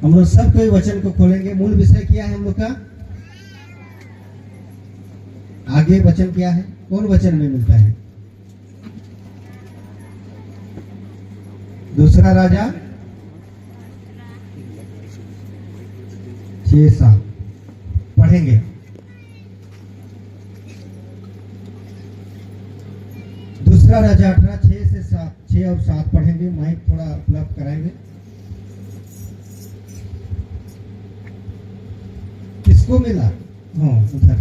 हम लोग सब कोई वचन को खोलेंगे। मूल विषय क्या है हम लोग का? आगे वचन क्या है? कौन वचन में मिलता है? दूसरा राजा 6:7 पढ़ेंगे। दूसरा राजा 18 6 और 7 पढ़ेंगे। माइक थोड़ा उपलब्ध कराएंगे। किसको मिला? हाँ, उधर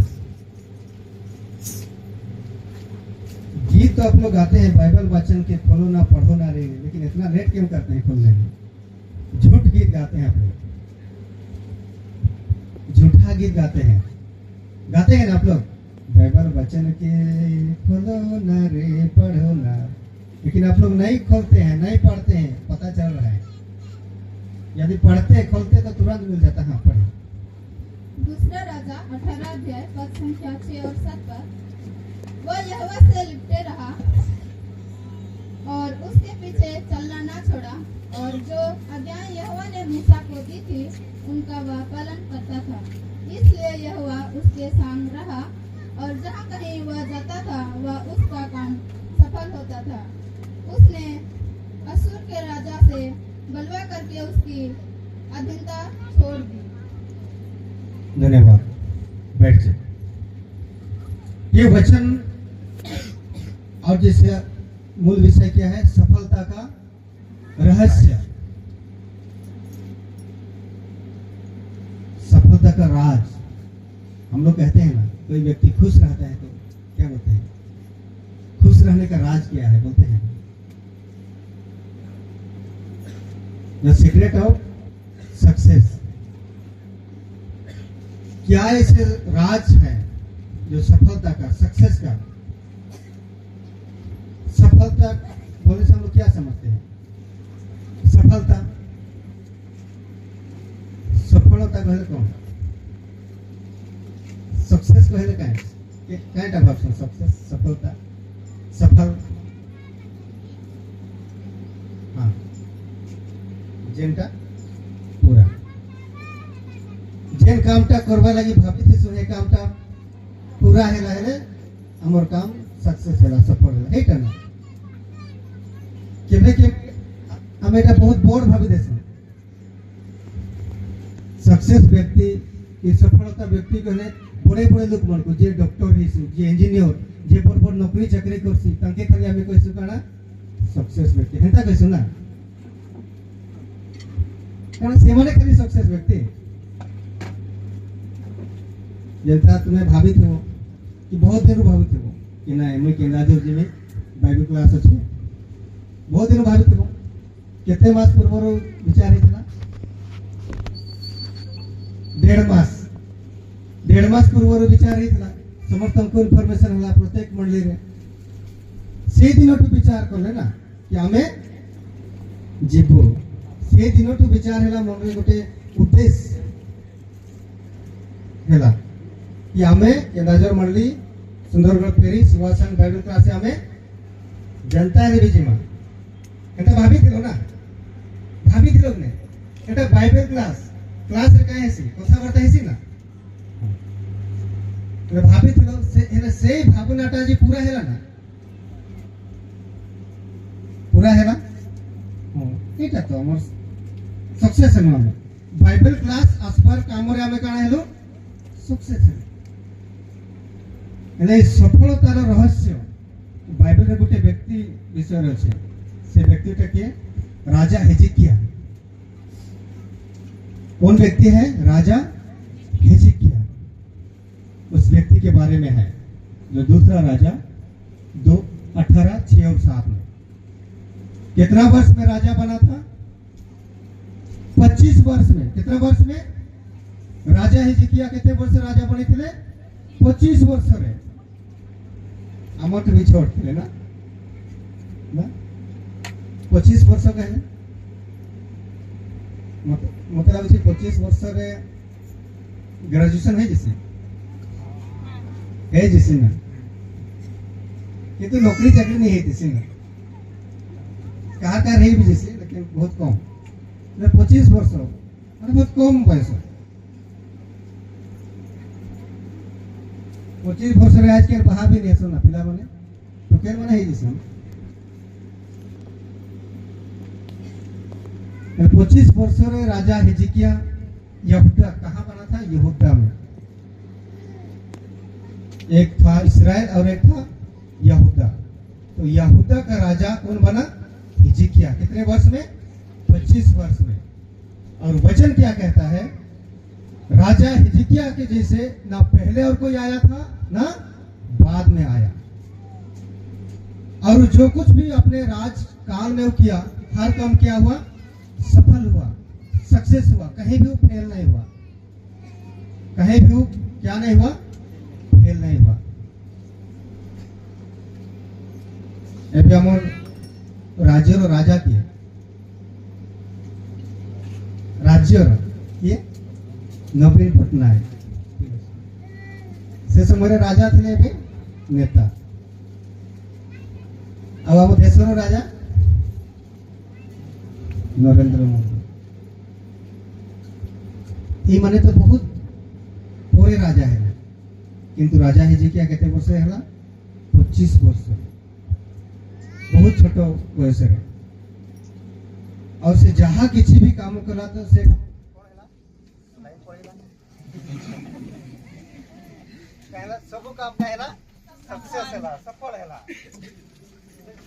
गीत तो आप लोग गाते हैं, बाइबल वचन के खोलो ना पढ़ो ना रे, लेकिन इतना लेट क्यों करते हैं खोलने में? झूठ गीत गाते हैं आप लोग, झूठा गीत गाते हैं ना आप लोग। बाइबल वचन के खोलो ना रे पढ़ो ना, लेकिन आप लोग नहीं खोलते हैं, नहीं पढ़ते हैं। पता चल रहा है, यदि पढ़ते खोलते तो तुरंत मिल जाता। हाँ, पढ़े। दूसरा राजा 18 अध्याय पद संख्या 6 और 7 पर वह यहोवा से लिपटे रहा और उसके पीछे चलना ना छोड़ा, और जो आज्ञाएं यहोवा ने मूसा को दी थी उनका वह पालन करता था। इसलिए यहोवा उसके संग रहा, और जहाँ कहीं वह जाता था वह उसका काम सफल होता था। उसने असूर के राजा से बलवा करके उसकी अधीनता छोड़ दी। धन्यवाद। बैठ जाए। ये वचन और जिसका मूल विषय क्या है? सफलता का रहस्य, सफलता का राज। हम लोग कहते हैं ना, कोई व्यक्ति खुश रहता है तो क्या बोलते हैं? खुश रहने का राज क्या है बोलते हैं? The secret of success. क्या ऐसे राज है जो सफलता का, सक्सेस का? सफलता बोलने से हम लोग क्या समझते हैं? सफलता, सफलता कहले कौन? सक्सेस कहले क्या है? क्या टाइप ऑफ सक्सेस? सफलता, सफल। हाँ, जेनटा पूरा, जेन कामटा करवा लगी भाभी से सुने कामटा पूरा हेला हेले हमर काम सक्सेस हेला, सफल हेला। एटा ना केबे के हम एटा बहुत बड़ भाभी देसे। सक्सेस व्यक्ति की सफलता व्यक्ति कहले बड़े बड़े लोग मन को, जे डॉक्टर हिसु, जे इंजीनियर, जे बड़ बड़ नौकरी चाकरी करसी, तांके खाली हमें कहसु काना सक्सेस व्यक्ति। हेंता कहसु ना, कारण से माने खाली सक्सेस व्यक्ति। जैसा तुम्हें भावित हो कि बहुत दिन भावित हो कि ना मैं केंद्रादेव जी में बाइबल क्लास अच्छे बहुत दिन भावित हो। कितने मास पूर्व विचार है? 1.5 मास पूर्व विचार है। समस्त हमको इनफॉर्मेशन होला प्रत्येक मंडली रे से दिनों विचार करले ना कि हमें जीवो। से दिनों विचार है मन में गोटे उद्देश्य है कि हमें केंद्राजर मंडली सुंदरगढ़ फेरी सुभाषचंद्र बाइबल क्लास हमें जनता रे बीच में एटा भाभी थिलो ना, भाभी थिलो ने एटा बाइबल क्लास रे काहे सी कथा बार्ता हेसी ना, तो भाभी थिलो से भावनाटा जी पूरा हेला ना, पूरा हेला। एटा तो हमर सक्सेस है। मन बाइबल क्लास आसपार काम रे हमें काना हेलो सक्सेस है। एले सफलतार रहस्य बाइबल रे गोटे व्यक्ति विषय रहे। से व्यक्तिटा के राजा हिजकिया। कौन व्यक्ति है? राजा हिजकिया। उस व्यक्ति के बारे में है जो दूसरा राजा 2:18 6 और 7 में। कितना वर्ष में राजा बना था? 25 वर्ष में। कितना वर्ष में राजा हिजकिया कितने वर्ष राजा बनी थे? 25 वर्ष रे आमठ भी छोड़ थे ना 25 वर्ष का है मतलब 25 वर्ष रे ग्रेजुएशन है जिसे ना किंतु नौकरी चाकरी नहीं है जिसे ना कहा रही भी जैसे, लेकिन बहुत कम। 25 वर्ष ମାନେ ବହୁତ କମ ବୟସ 25 ବର୍ଷରେ ଆଜକାଲ ବାହା ବି ନେଇ ଆସନ ପିଲାମାନେ ଟୋକେର ମାନେ ହେଇଯିସନ୍ 25 वर्षरे राजा हिजकिया यहूदा कहाँ बना था? यहूदा में। एक था इस्राएल और एक था यहूदा। तो यहूदा का राजा कौन बना? हिजकिया। कितने वर्ष में? 25 वर्ष में। और वचन क्या कहता है? राजा हिजकिया के जैसे ना पहले और कोई आया था ना बाद में आया। और जो कुछ भी अपने राज काल में किया, हर काम क्या हुआ? सफल हुआ, सक्सेस हुआ, कहीं भी फेल नहीं हुआ, कहीं भी क्या नहीं हुआ? फेल नहीं हुआ। एबे हमर राज्यर राजा किए राज्यर किए नवीन पटनायक से समय राजा थे एबे नेता। अब हम देशर राजा नरेंद्र मोदी। ये माने तो बहुत बड़े राजा है, किंतु राजा हिजकिया केते वर्ष है? 25 वर्ष, बहुत छोट बयस। और से जहाँ किसी भी काम कला तो से सब काम कहला सक्सेस है, सफल है।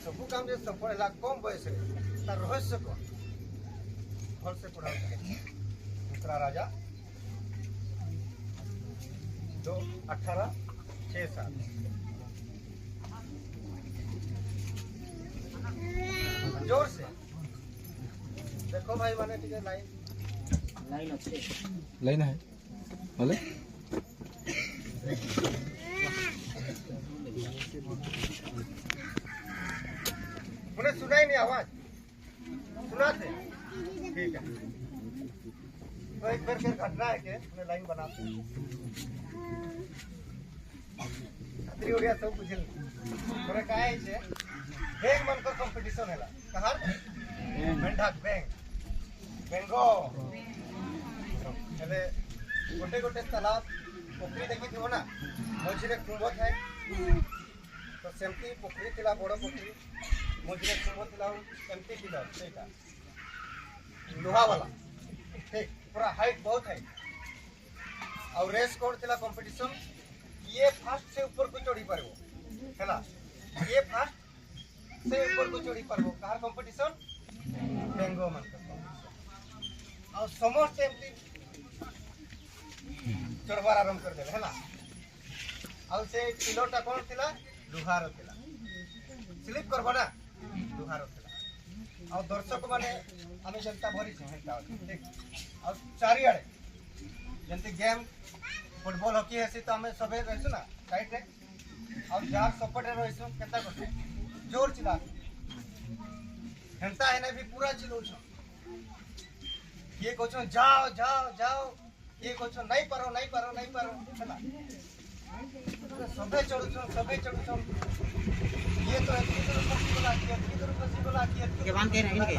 सब काम जे सफल है कम बयस तार रहस्य कौन? फल से पढ़ा दूसरा राजा 2:18-6-7। जोर से देखो भाई माने ठीक है। लाइन है बोले उन्हें सुनाई नहीं, आवाज सुनाते? ठीक है। तो एक बार फिर घटना है कि लाइन बनाते हैं छतरी उड़िया सब बुझल तोरे का है छे बैंक मन को कंपटीशन हैला कहार मेंढक बैंक बेंगो एबे गोटे गोटे तालाब पोखरी देखि थियो ना मझिरे कुंभ थाए। तो सेमती पोखरी थिला बड़ पोखरी मझिरे कुंभ थिला एमती थिला सेटा लोहा वाला ठीक पूरा हाइट बहुत है। और रेस कौन थिला कंपटीशन? ये फास्ट से ऊपर को चढ़ी पारबो हैला, ये फास्ट से ऊपर को चढ़ी पारबो कहार कंपटीशन? बेंगो मन का। और समस्त एमती चढ़वार आरंभ कर देले हैला। और से किलोटा कौन थिला? लुहार थिला। स्लिप करबो ना लुहार थिला। और दर्शक माने आमे जनता भरी छै हेता ठीक। और चारियाडे जंती गेम फुटबॉल हॉकी हेसी तो हमें सबे रहसु ना साइड रे। और जार सपोर्टर रहसु केता करते जोर चिल्ला हेंता है ना भी पूरा चिल्लो छ। ये कोचो जाओ जाओ जाओ, ये कोचो नहीं पारो नहीं पारो नहीं पारो हैला। सबे चढ़ु छ सबे चढ़ु छ। ये तो इतनी दूर पॉसिबल आ किया, इतनी दूर पॉसिबल आ किया के बांध के नहीं के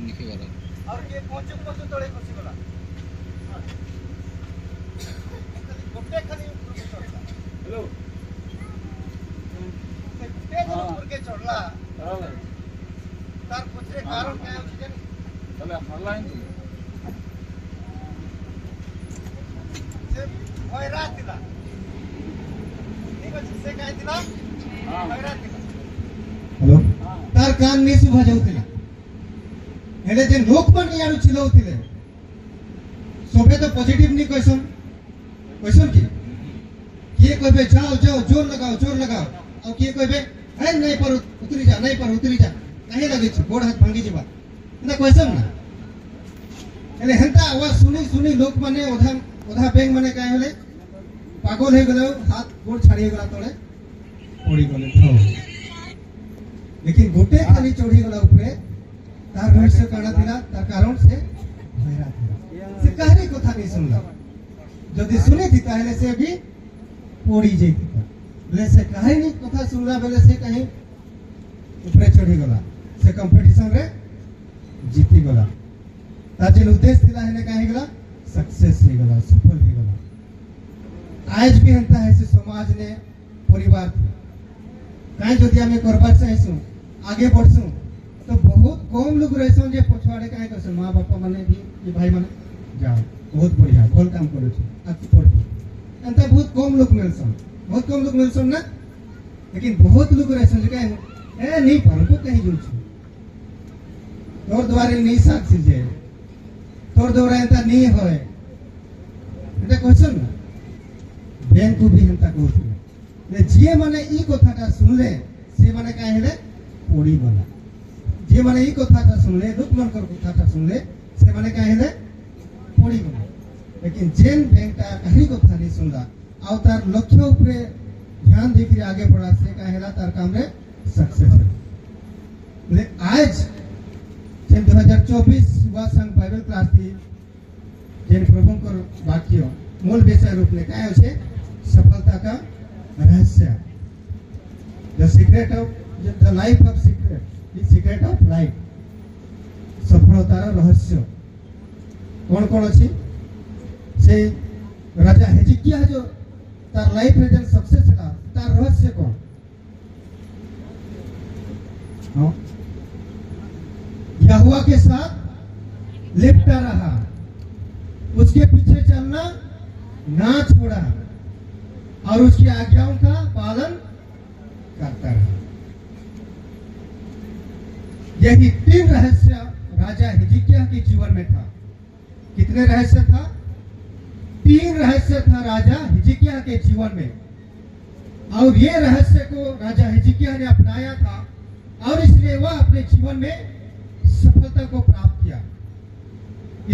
निके वाला। और ये पहुंचो पहुंचो तोड़े पॉसिबल आ गोटे खाली ऊपर के चढ़ला। हेलो ते ऊपर के चढ़ला हां भाई तार पूछरे कारण क्या है जानी चले ऑनलाइन से होयरा थिला ठीक है से काय थिला हां होयरा थिला। हेलो तार कान में सुभा जाउतिला हेले जे लोक मन यारु चिलौतिले सबे तो पॉजिटिव नहीं क्वेश्चन क्वेश्चन की किए कहबे जाओ जाओ जोर लगाओ और किए कहबे ए नहीं पर उतरी जा नहीं पर उतरी जा काहे लगे छ गोड़ हाथ भांगी जेबा ना क्वेश्चन ना हेले हेंता आवाज सुनी सुनी लोक माने ओधा बैंक माने काय होले पागल हो गेलो हाथ गोड़ छाड़ी गेला तळे पड़ी गले। लेकिन गोटे खाली चढ़ी गला ऊपर तार रहस्य काना थिला तार कारण से भैरा थिला से कहरी कथा नहीं सुनला। जदि सुनी थी ताहले से भी पड़ी जेती बोले से कहीं नहीं कथा सुनला बेले से कहीं ऊपर चढ़ी गला से कंपटीशन रे जीती गला। तार जेन उद्देश्य थिला हेने काहे गला सक्सेस हे गला सफल हे गला आज भी हंता है से समाज ने परिवार काहे जदि हमें करबार चाहसु आगे बढ़सु तो बहुत कम लोग रहसन जे पछवाड़े काहे करसन मां बापा माने भी ये भाई माने जाओ बहुत बढ़िया भल काम करू छी आगे पढ़ू अंता बहुत कम लोग मिलसन ना लेकिन बहुत लोग रहसन जे काहे ए नहीं पढ़बो कहीं जुल छी तोर द्वारे नहीं साथ सिजे तोर द्वारा एंता नहीं होय एटा कहसन ना बैंक को भी एंता कहथि ले जे माने ई कथाटा सुनले से माने काहे हेले पड़ी गला जे माने ई कथाटा सुनले दुख मन कर कथाटा सुनले से माने काहे हेले पड़ी गला लेकिन जेन बैंकटा कहीं कथा नहीं सुनला आउ तार लक्ष्य ऊपर ध्यान देकर आगे बढ़ा से काहे हेला तार काम रे सक्सेस ले आज जेन 2024 युवा संघ बाइबल क्लास थी जेन प्रभु को वाक्य मूल विषय रूप में क्या है सफलता का रहस्य the secret of the life of secret of life सफलतार रहस्य कौन कौन अच्छी से राजा हेजिकिया जो तार लाइफ रे जन सक्सेस था तार रहस्य कौन हाँ यहोवा के साथ लिपटा रहा उसके पीछे चलना ना छोड़ा और उसकी आज्ञाओं का पालन करता रहा यही 3 रहस्य राजा हिजकिय्याह के जीवन में था कितने रहस्य था 3 रहस्य था राजा हिजकिय्याह के जीवन में और ये रहस्य को राजा हिजकिय्याह ने अपनाया था और इसलिए वह अपने जीवन में सफलता को प्राप्त किया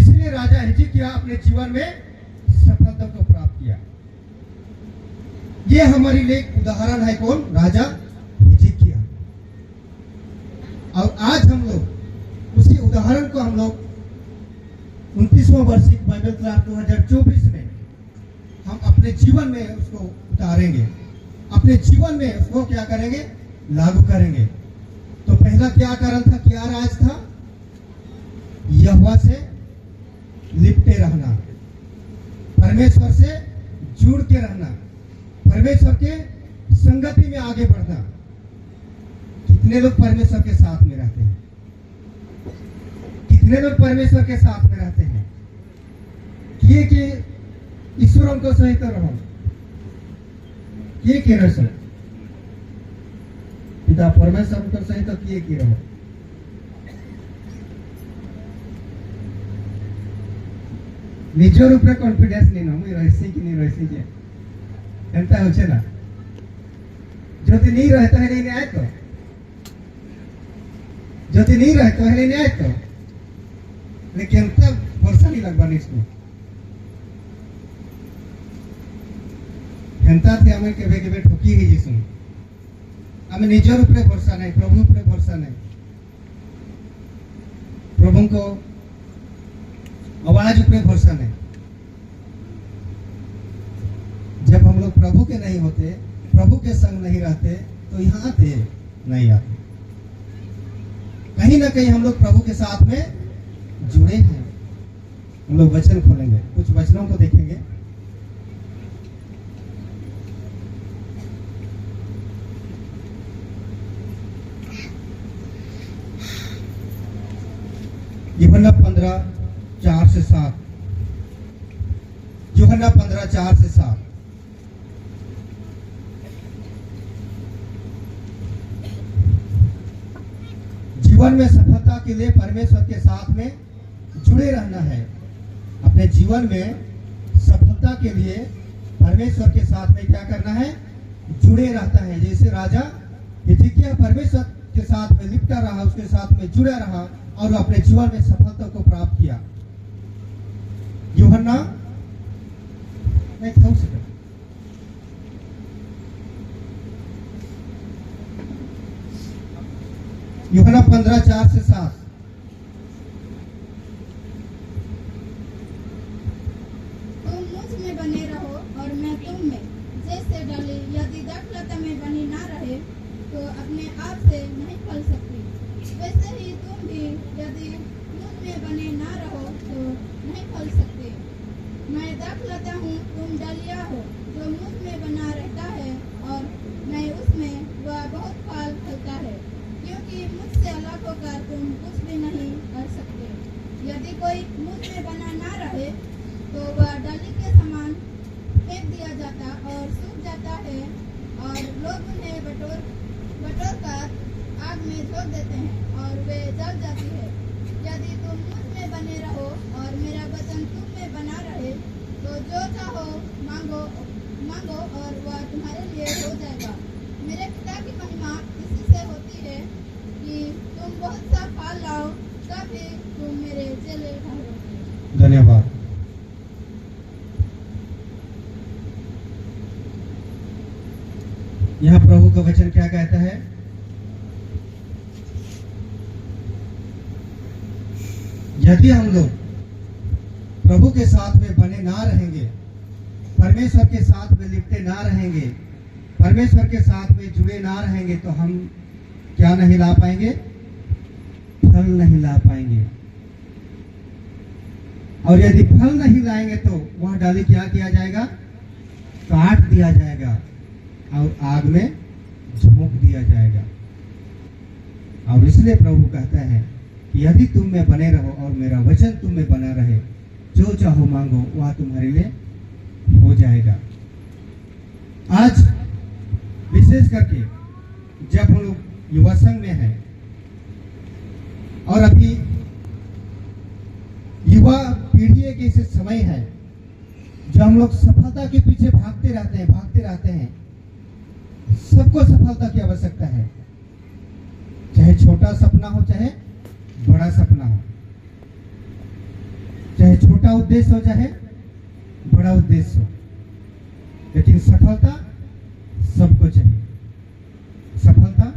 इसलिए राजा हिजकिय्याह अपने जीवन में सफलता को प्राप्त किया ये हमारे लिए उदाहरण है कौन राजा हिजकिय्याह और आज हम लोग उसी उदाहरण को हम लोग 29वां वार्षिक बाइबल क्लास 2024 में हम अपने जीवन में उसको उतारेंगे अपने जीवन में उसको क्या करेंगे लागू करेंगे तो पहला क्या कारण था क्या राज था यहोवा से लिपटे रहना परमेश्वर से जुड़ के रहना परमेश्वर के संगति में आगे बढ़ना कितने लोग परमेश्वर के साथ में रहते हैं कितने लोग परमेश्वर के साथ में रहते हैं किए कि ईश्वर को सहित रहो किए कि रहो पिता परमेश्वर को सहित किए कि रहो निजर ऊपर कॉन्फिडेंस नहीं मुई रही कि नहीं रही जे एंता होचे ना जदि नहीं रहता है नहीं आए तो जदि नहीं रहता है नहीं आए तो लेकिन तब भरोसा नहीं लगवा इसको एंता थे हमें केबे ठोकी ही जिसु हमें निजर ऊपर भरोसा नहीं प्रभु ऊपर भरोसा नहीं प्रभु को आवाज ऊपर भरोसा नहीं जब हम लोग प्रभु के नहीं होते प्रभु के संग नहीं रहते तो यहाँ पे नहीं आते कहीं ना कहीं हम लोग प्रभु के साथ में जुड़े हैं हम लोग वचन खोलेंगे कुछ वचनों को देखेंगे यूहन्ना 15:4 से 7 यूहन्ना 15:4 से 7 जीवन में सफलता के लिए परमेश्वर के साथ में जुड़े रहना है अपने जीवन में सफलता के लिए परमेश्वर के साथ में क्या करना है जुड़े रहता है जैसे राजा हिजकिय्याह परमेश्वर के साथ में लिपटा रहा उसके साथ में जुड़ा रहा और अपने जीवन में सफलता को प्राप्त किया यूहन्ना यूहन्ना 15:4 से 7 तुम मुझ में बने रहो और मैं तुम में जैसे डाली यदि दाखलता में बनी ना रहे तो अपने आप से नहीं फल सकती वैसे ही तुम भी यदि मुझ में बने ना रहो तो नहीं फल सकते। मैं देख लेता हूँ तुम डलिया हो जो मुझ में बना रहता है और मैं उसमें, वह बहुत फल फलता है, क्योंकि मुझसे अलग होकर तुम कुछ भी नहीं कर सकते। यदि कोई मुझ में बना ना रहे तो वह डली के समान फेंक दिया जाता और सूख जाता है, और लोग उन्हें बटोर कर आग में झोंक देते हैं और वे जल जाती है। यदि तुम मुझ में बने रहो और मेरा वचन तुम में बना रहे तो जो चाहो मांगो और वह तुम्हारे लिए हो जाएगा। मेरे पिता की महिमा इसी से होती है कि तुम बहुत सा फल लाओ, तभी तुम मेरे चेले ठहरोगे। धन्यवाद। यहाँ प्रभु का वचन क्या कहता है? यदि हम लोग प्रभु के साथ में बने ना रहेंगे, परमेश्वर के साथ में लिपटे ना रहेंगे, परमेश्वर के साथ में जुड़े ना रहेंगे, तो हम क्या नहीं ला पाएंगे? फल नहीं ला पाएंगे। और यदि फल नहीं लाएंगे तो वह डाली क्या किया जाएगा? काट दिया जाएगा और आग में झोंक दिया जाएगा। और इसलिए प्रभु कहता है कि यदि तुम में बने रहो और मेरा वचन तुम में बना रहे, जो चाहो मांगो वह तुम्हारे लिए हो जाएगा। आज विशेष करके जब हम लोग युवा संघ में हैं और अभी युवा पीढ़ी के ऐसे समय है जो हम लोग सफलता के पीछे भागते रहते हैं। सबको सफलता की आवश्यकता है, चाहे छोटा सपना हो चाहे बड़ा सपना हो, चाहे छोटा उद्देश्य हो चाहे बड़ा उद्देश्य हो, लेकिन सफलता सबको चाहिए, सफलता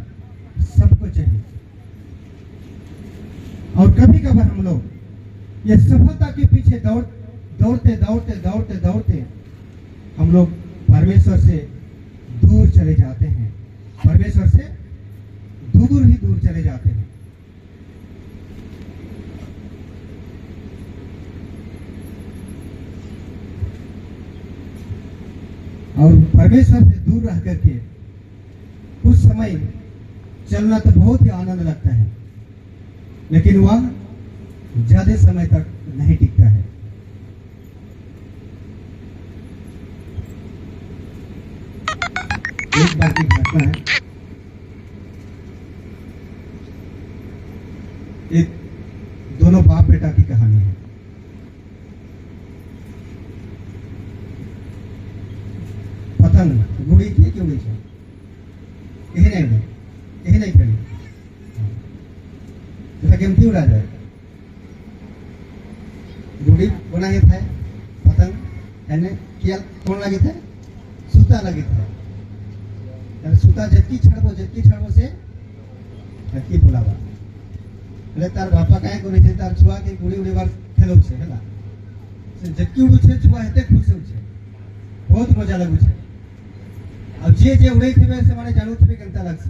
सबको चाहिए। और कभी कभार हम लोग ये सफलता के पीछे दौड़ते हम लोग परमेश्वर से दूर चले जाते हैं, परमेश्वर से दूर चले जाते हैं। और परमेश्वर से दूर रह करके कुछ समय चलना तो बहुत ही आनंद लगता है, लेकिन वह ज्यादा समय तक नहीं टिकता है। एक बार की घटना है, एक दोनों बाप बेटा की कहानी है। पतंग उड़ी थी कि उड़ी थी? यही नहीं करी जैसा केमती उड़ा जाए। गुड़ी बनाई था पतंग एने किया कौन लगी था? सूता लगी था। सूता जतकी छड़बो से जतकी बोलावा એટલે તાર બાપા કાંઈ કરે છે? તાર છુઆ કે ગુડી ઉડી વાર ખેલો છે ହେଲା से जतकी उड़ू छे छुआ हेते खुश छे, बहुत मजा लगू छे। अब जे उड़े थे से माने जानू थे केनता लगसे।